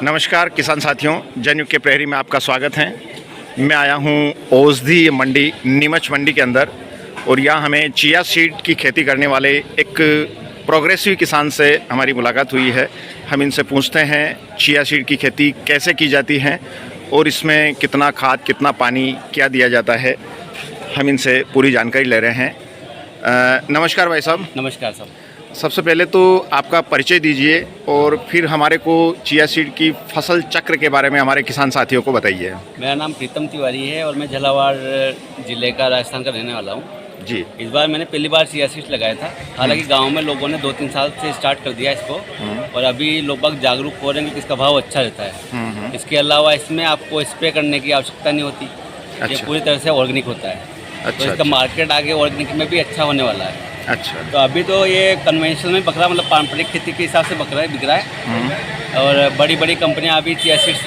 नमस्कार किसान साथियों, जनयुग के प्रहरी में आपका स्वागत है। मैं आया हूँ औषधि मंडी नीमच मंडी के अंदर और यहाँ हमें चिया सीड की खेती करने वाले एक प्रोग्रेसिव किसान से हमारी मुलाकात हुई है। हम इनसे पूछते हैं चिया सीड की खेती कैसे की जाती है और इसमें कितना खाद, कितना पानी, क्या दिया जाता है। हम इनसे पूरी जानकारी ले रहे हैं। नमस्कार भाई साहब। नमस्कार साहब। सबसे पहले तो आपका परिचय दीजिए और फिर हमारे को चिया सीड की फसल चक्र के बारे में हमारे किसान साथियों को बताइए। मेरा नाम प्रीतम तिवारी है और मैं झालावाड़ ज़िले का, राजस्थान का रहने वाला हूँ जी। इस बार मैंने पहली बार चिया सीड्स लगाया था। हालांकि गांव में लोगों ने 2-3 साल से स्टार्ट कर दिया इसको और अभी लोग जागरूक हो रहे हैं कि इसका भाव अच्छा रहता है। इसके अलावा इसमें आपको स्प्रे करने की आवश्यकता नहीं होती। अच्छा। ये पूरी तरह से ऑर्गेनिक होता है। अच्छा, तो इसका मार्केट आगे ऑर्गेनिक में भी अच्छा होने वाला है। अच्छा। तो अभी तो ये कन्वेंशनल में बकरा, मतलब पारंपरिक खेती के हिसाब से बकरा बिक रहा है और बड़ी बड़ी कंपनियां अभी चिया सीड्स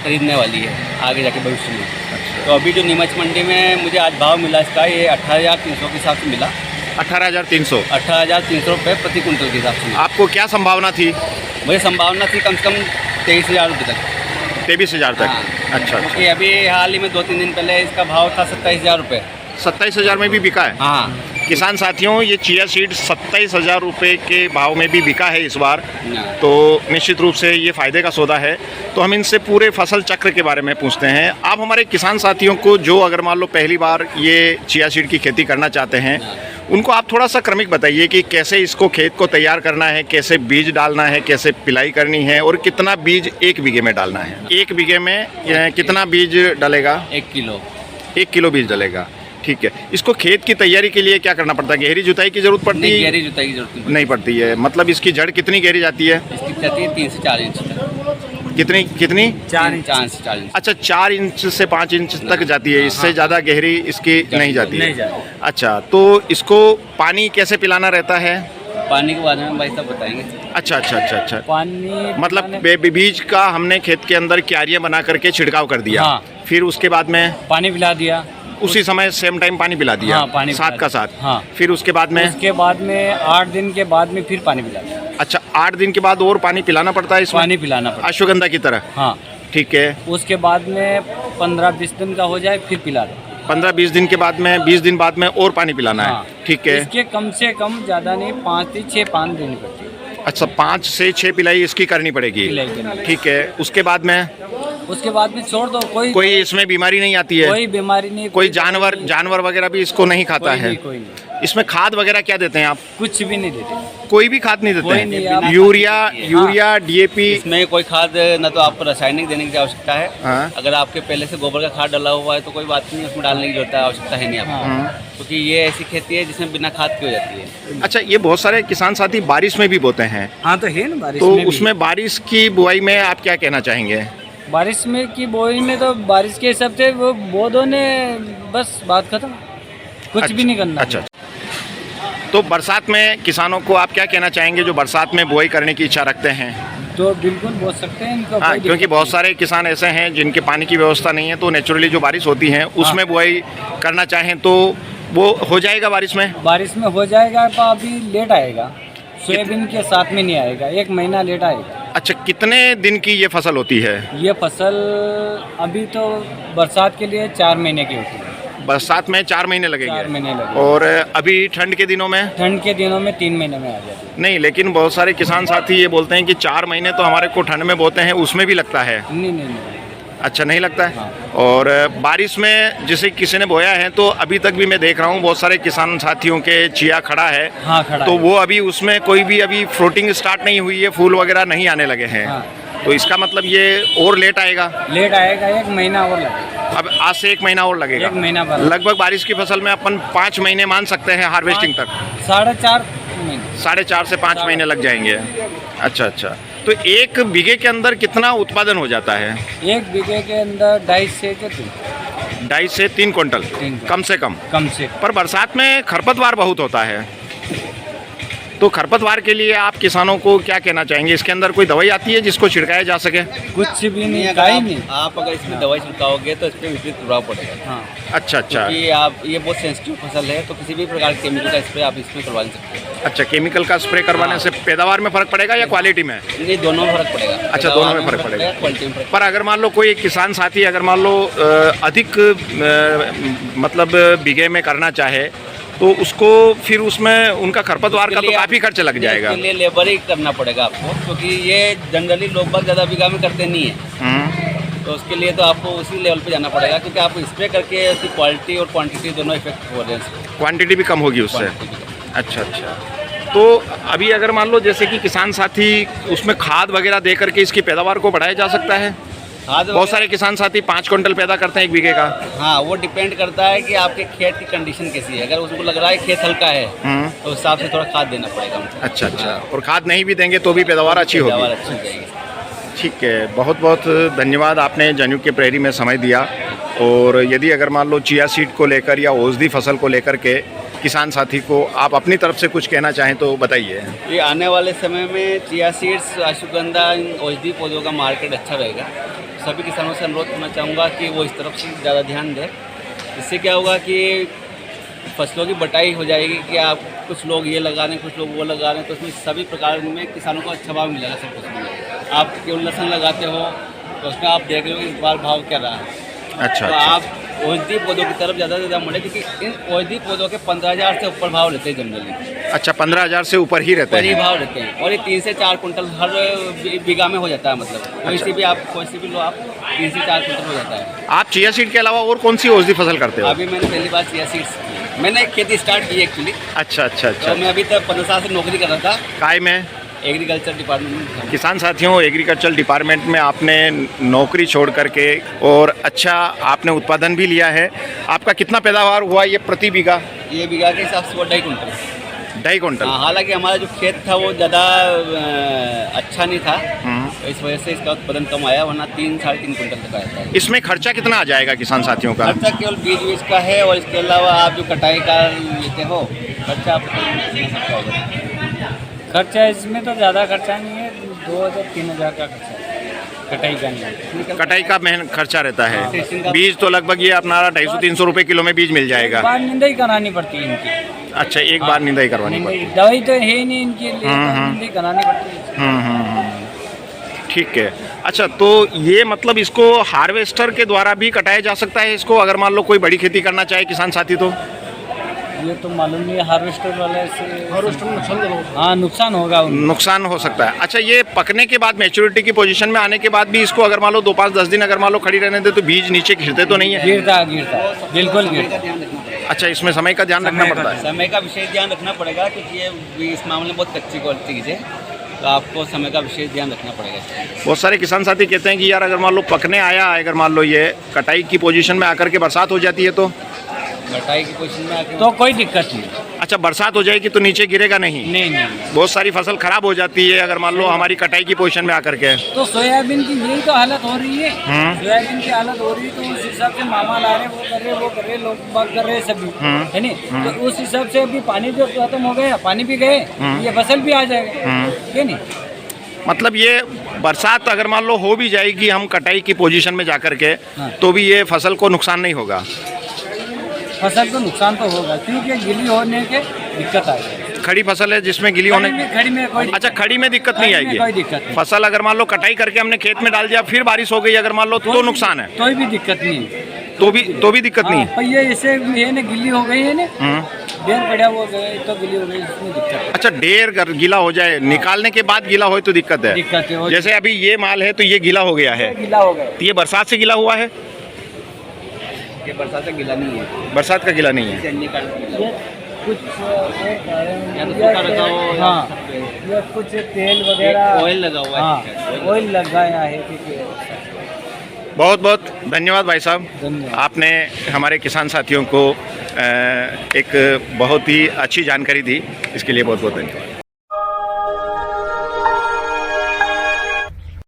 खरीदने वाली है आगे जाके भविष्य में। अच्छा। तो अभी जो नीमच मंडी में मुझे आज भाव मिला इसका, ये 18,300 के हिसाब से मिला। 18,300 18,300 रुपये प्रति कुंटल के हिसाब से। आपको क्या संभावना थी? मुझे संभावना थी कम से कम 23,000 रुपये तक। 23,000 तक। हाँ। अच्छा। क्योंकि अभी हाल ही में 2-3 दिन पहले इसका भाव था 27,000 रुपये। 27,000 में भी बिका है? हाँ। किसान साथियों, ये चिया सीड 27,000 रुपये के भाव में भी बिका है इस बार। हाँ। तो निश्चित रूप से ये फ़ायदे का सौदा है। तो हम इनसे पूरे फसल चक्र के बारे में पूछते हैं। आप हमारे किसान साथियों को जो अगर मान लो पहली बार ये चिया सीड की खेती करना चाहते हैं, उनको आप थोड़ा सा क्रमिक बताइए कि कैसे इसको खेत को तैयार करना है, कैसे बीज डालना है, कैसे पिलाई करनी है और कितना बीज 1 बीघे में डालना है। 1 बीघे में कितना बीज डलेगा? 1 किलो। 1 किलो बीज डलेगा। ठीक है। इसको खेत की तैयारी के लिए क्या करना पड़ता है? गहरी जुताई की जरूरत पड़ती है? गहरी जुताई की जरूरत नहीं पड़ती है। मतलब इसकी जड़ कितनी गहरी जाती है? इसकी जाती है 3 से 4 इंच तक। कितनी 4 से 4 इंच। अच्छा, 4 इंच से 5 इंच तक जाती है। इससे ज़्यादा गहरी इसकी नहीं जाती है। अच्छा, तो इसको पानी कैसे पिलाना रहता है? पानी के बारे में भाई साहब बताएंगे। अच्छा। पानी मतलब बीज का हमने खेत के अंदर क्यारियाँ बना करके छिड़काव कर दिया। हाँ। फिर उसके बाद में पानी पिला दिया, उसी समय सेम टाइम पानी पिला दिया। हाँ, पानी साथ का साथ। हाँ। फिर उसके बाद में 8 दिन के बाद में फिर पानी पिला दिया। अच्छा, 8 दिन के बाद और पानी पिलाना पड़ता है इसमें? पानी पिलाना पड़ता है अश्वगंधा की तरह। हाँ। ठीक है। उसके बाद में 15-20 दिन का हो जाए फिर पिला दो। 15-20 दिन के बाद में, 20 दिन बाद में और पानी पिलाना हाँ। है। ठीक है। इसके कम से कम ज़्यादा नहीं 5 से 6 देनी पड़ती है। अच्छा, 5 से 6 पिलाई इसकी करनी पड़ेगी। ठीक है। उसके बाद में छोड़ दो। कोई इसमें बीमारी नहीं आती है? कोई बीमारी नहीं। कोई जानवर वगैरह भी इसको नहीं खाता है? कोई नहीं। इसमें खाद वगैरह क्या देते हैं आप? कुछ भी नहीं देते। कोई भी खाद नहीं देते कोई हैं? नहीं, आप यूरिया DAP? इसमें कोई खाद न तो आपको रासायनिक देने की आवश्यकता है। हाँ। अगर आपके पहले से गोबर का खाद डाला हुआ है तो कोई बात नहीं, उसमें डालने की जरूरत है, आवश्यकता है नहीं आपको। क्योंकि ये ऐसी खेती है जिसमें बिना खाद की हो जाती है। अच्छा, ये बहुत सारे किसान साथी बारिश में भी बोते हैं। हाँ, तो है ना बारिश तो में भी। उसमें बारिश की बुआई में आप क्या कहना चाहेंगे? बारिश में की बोई में तो बारिश के हिसाब से वो बोदों ने बस बात खत्म, कुछ भी नहीं करना। अच्छा। तो बरसात में किसानों को आप क्या कहना चाहेंगे जो बरसात में बुआई करने की इच्छा रखते हैं? तो बिल्कुल बोल सकते हैं इनको। हाँ, क्योंकि बहुत सारे किसान ऐसे हैं जिनके पानी की व्यवस्था नहीं है, तो नेचुरली जो बारिश होती है उसमें बुआई करना चाहें तो वो हो जाएगा बारिश में? बारिश में हो जाएगा, पर अभी लेट आएगा। सोयाबीन के साथ में नहीं आएगा, 1 महीना लेट आएगा। अच्छा, कितने दिन की ये फसल होती है? ये फसल अभी तो बरसात के लिए 4 महीने की होती है। बरसात में 4 महीने लगेंगे? 4 महीने लगेंगे। और अभी ठंड के दिनों में? ठंड के दिनों में 3 महीने में आ जाती है। नहीं, लेकिन बहुत सारे किसान साथी ये बोलते हैं कि 4 महीने तो हमारे को ठंड में बोते हैं, उसमें भी लगता है। नहीं। अच्छा, नहीं लगता है? हाँ। और बारिश में जैसे किसी ने बोया है तो अभी तक भी मैं देख रहा हूँ बहुत सारे किसान साथियों के चिया खड़ा है। हाँ, खड़ा तो है। वो अभी उसमें कोई भी अभी फ्रूटिंग स्टार्ट नहीं हुई है, फूल वगैरह नहीं आने लगे हैं। हाँ। तो इसका मतलब ये और लेट आएगा? 1 महीना और लगेगा। अब आज से 1 महीना और लगेगा? 1 महीना बाद लगभग बारिश की फसल में अपन 5 महीने मान सकते हैं हार्वेस्टिंग तक? 4.5 महीने। 4.5 से 5 महीने लग जाएंगे। अच्छा। तो 1 बीघे के अंदर कितना उत्पादन हो जाता है? 1 बीघे के अंदर 2.5 से 3 क्विंटल कम से कम। से। पर बरसात में खरपतवार बहुत होता है। तो खरपतवार के लिए आप किसानों को क्या कहना चाहेंगे? इसके अंदर कोई दवाई आती है जिसको छिड़काया जा सके? कुछ भी नहीं, अगर का ही नहीं। आप अगर इसमें दवाई छिड़काओगे तो इस पर विपरीत प्रभाव पड़ेगा। हाँ, अच्छा अच्छा क्योंकि आप ये बहुत सेंसिटिव फसल है, तो किसी भी प्रकार के केमिकल का स्प्रे आप इसमें करवा नहीं सकते। अच्छा, केमिकल का स्प्रे करवाने से पैदावार में फर्क पड़ेगा या क्वालिटी में? नहीं, दोनों में फर्क पड़ेगा। अच्छा, दोनों में फर्क पड़ेगा। क्वालिटी में फर्क पर अगर मान लो कोई किसान साथी अगर मान लो अधिक मतलब बीघे में करना चाहे तो उसको फिर उसमें उनका खरपतवार का तो काफ़ी खर्च लग जाएगा। इसके लिए लेबर ही करना पड़ेगा आपको, क्योंकि ये जनरली लोग बाग ज़्यादा बीघा में करते नहीं है। तो उसके लिए तो आपको उसी लेवल पे जाना पड़ेगा, क्योंकि आप स्प्रे करके उसकी क्वालिटी और क्वांटिटी दोनों इफेक्ट हो रहे हैं। क्वांटिटी भी कम होगी उससे। अच्छा अच्छा। तो अभी अगर मान लो जैसे कि किसान साथी उसमें खाद वगैरह दे करके इसकी पैदावार को बढ़ाया जा सकता है। बहुत सारे किसान साथी 5 क्विंटल पैदा करते हैं 1 बीघे का। हाँ, वो डिपेंड करता है कि आपके खेत की कंडीशन कैसी है। अगर उसको लग रहा है खेत हल्का है तो उस हिसाब से थोड़ा खाद देना पड़ेगा हमको। अच्छा अच्छा। और खाद नहीं भी देंगे तो भी पैदावार अच्छी होगी। पैदावार अच्छी हो जाएगी। ठीक है, बहुत बहुत धन्यवाद, आपने जनुक के प्रेरी में समय दिया। और यदि अगर मान लो चिया सीड को लेकर या औषधि फसल को लेकर के किसान साथी को आप अपनी तरफ से कुछ कहना चाहें तो बताइए। ये आने वाले समय में चिया सीड्स, अश्वगंधा, औषधि पौधों का मार्केट अच्छा रहेगा। सभी किसानों से अनुरोध करना चाहूँगा कि वो इस तरफ से ज़्यादा ध्यान दें। इससे क्या होगा कि फसलों की बटाई हो जाएगी कि आप कुछ लोग ये लगा रहे हैं, कुछ लोग वो लगा रहे हैं, तो उसमें सभी प्रकार में किसानों को अच्छा भाव मिलेगा सब कुछ में। आप केवल लहसुन लगाते हो तो उसमें आप देख लो इस बार भाव क्या रहा है। अच्छा तो अच्छा। आप औषधि पौधों की तरफ ज़्यादा से ज़्यादा मुड़े, क्योंकि इन औषधि पौधों के 15,000 से ऊपर भाव रहते हैं जनरली। अच्छा, 15,000 से ऊपर ही रहते ऊपर ही हैं। भाव रहते हैं, और ये 3 से 4 कुंटल हर बीघा में हो जाता है। मतलब कोई सी भी लो आप 3 से 4 कुंटल हो जाता है। आप चिया सीड के अलावा और कौन सी औषधि फसल करते हो? अभी मैंने पहली बार चिया सीड्स की। मैंने खेती स्टार्ट की एक्चुअली। अच्छा अच्छा तो अच्छा। मैं अभी तक 15 साल से नौकरी कर रहा था काय में? एग्रीकल्चर डिपार्टमेंट में। किसान साथियों, एग्रीकल्चर डिपार्टमेंट में आपने नौकरी छोड़ करके और अच्छा आपने उत्पादन भी लिया है। आपका कितना पैदावार हुआ ये प्रति बीघा? ये बीघा के हिसाब से वो 2.5 कुंटल। 2.5 कुंटल। हाँ, हालांकि हमारा जो खेत था वो ज़्यादा अच्छा नहीं था, तो इस वजह से इसका उत्पादन कम आया, वरना 3-3.5 कुंटल तक आया था। इसमें खर्चा कितना आ जाएगा किसान साथियों का? खर्चा केवल बीज का है, और इसके अलावा आप जो कटाई का लेते हो खर्चा आपको होगा। खर्चा इसमें तो ज़्यादा खर्चा नहीं है, 2,000-3,000 का खर्चा है कटाई का नहीं। कटाई का मेहनत खर्चा रहता है। हाँ। बीज तो लगभग ये अपना 250-300 रुपये किलो में बीज मिल जाएगा। बार निंदाई करानी पड़ती है इनकी। अच्छा, एक बार निंदाई करवानी पड़ती दवाई तो है ही नहीं इनके लिए, निंदाई करानी पड़ती है। ठीक है। अच्छा, तो ये मतलब इसको हार्वेस्टर के द्वारा भी कटाया जा सकता है इसको, अगर मान लो कोई बड़ी खेती करना चाहे किसान साथी तो? ये तो मालूम नहीं है, हार्वेस्टर वाले से हाँ नुकसान होगा उनको। नुकसान हो सकता है। अच्छा, ये पकने के बाद मैच्योरिटी की पोजीशन में आने के बाद भी इसको अगर मान लो 2-5-10 दिन अगर मान लो खड़ी रहने दे तो बीज नीचे गिरते तो नहीं है? गिरता बिल्कुल गिरता। अच्छा, इसमें समय का ध्यान रखना पड़ता है। समय का विशेष ध्यान रखना पड़ेगा, क्योंकि ये इस मामले में बहुत कच्ची क्वालिटी चीज़ है, तो आपको समय का विशेष ध्यान रखना पड़ेगा। बहुत सारे किसान साथी कहते हैं कि यार अगर मान लो पकने आया, अगर मान लो ये कटाई की पोजीशन में आकर के बरसात हो जाती है तो? कटाई की पोजीशन में आके तो कोई दिक्कत नहीं। अच्छा, बरसात हो जाएगी तो नीचे गिरेगा नहीं? नहीं। बहुत सारी फसल खराब हो जाती है अगर मान लो हमारी कटाई की पोजीशन में आकर के। तो सोयाबीन की यही तो हालत हो रही है। सोयाबीन की हालत हो रही है, तो उस हिसाब से मामा ला रहे, वो कर रहे लोग बाग कर रहे सभी, है नहीं? तो उस हिसाब से अभी पानी जो खत्म हो गया, पानी भी गए, ये फसल भी आ जाएगा, है नहीं? मतलब ये बरसात अगर मान लो हो भी जाएगी हम कटाई की पोजीशन में जाकर के, तो भी ये फसल को नुकसान नहीं होगा? फसल को नुकसान तो होगा, क्योंकि गीली होने के दिक्कत आएगी। खड़ी फसल है जिसमें गीली होने खड़ी में कोई अच्छा, खड़ी में दिक्कत नहीं आएगी? कोई दिक्कत नहीं। फसल अगर मान लो कटाई करके हमने खेत में डाल दिया, फिर बारिश हो गई अगर मान लो तो नुकसान है? कोई भी दिक्कत नहीं। तो भी दिक्कत नहीं है? ये इसे ये ना गिल्ली हो गई है ना, ढेर बढ़िया हो गए तो गिल्ली हो गई, इसमें दिक्कत है। अच्छा, ढेर गीला हो जाए, निकालने के बाद गीला हो तो दिक्कत है? जैसे अभी ये माल है तो ये गीला हो गया है, गीला हो गया, तो ये बरसात से गीला हुआ है? ये बरसात से गीला नहीं है। बरसात का गीला नहीं है। ये कुछ या तो सूखा रखा हो, हाँ, ये कुछ तेल वगैरह ऑयल लगा हुआ है। हाँ, ऑयल लगाया है। बहुत बहुत धन्यवाद भाई साहब, धन्यवाद। आपने हमारे किसान साथियों को एक बहुत ही अच्छी जानकारी दी, इसके लिए बहुत बहुत धन्यवाद।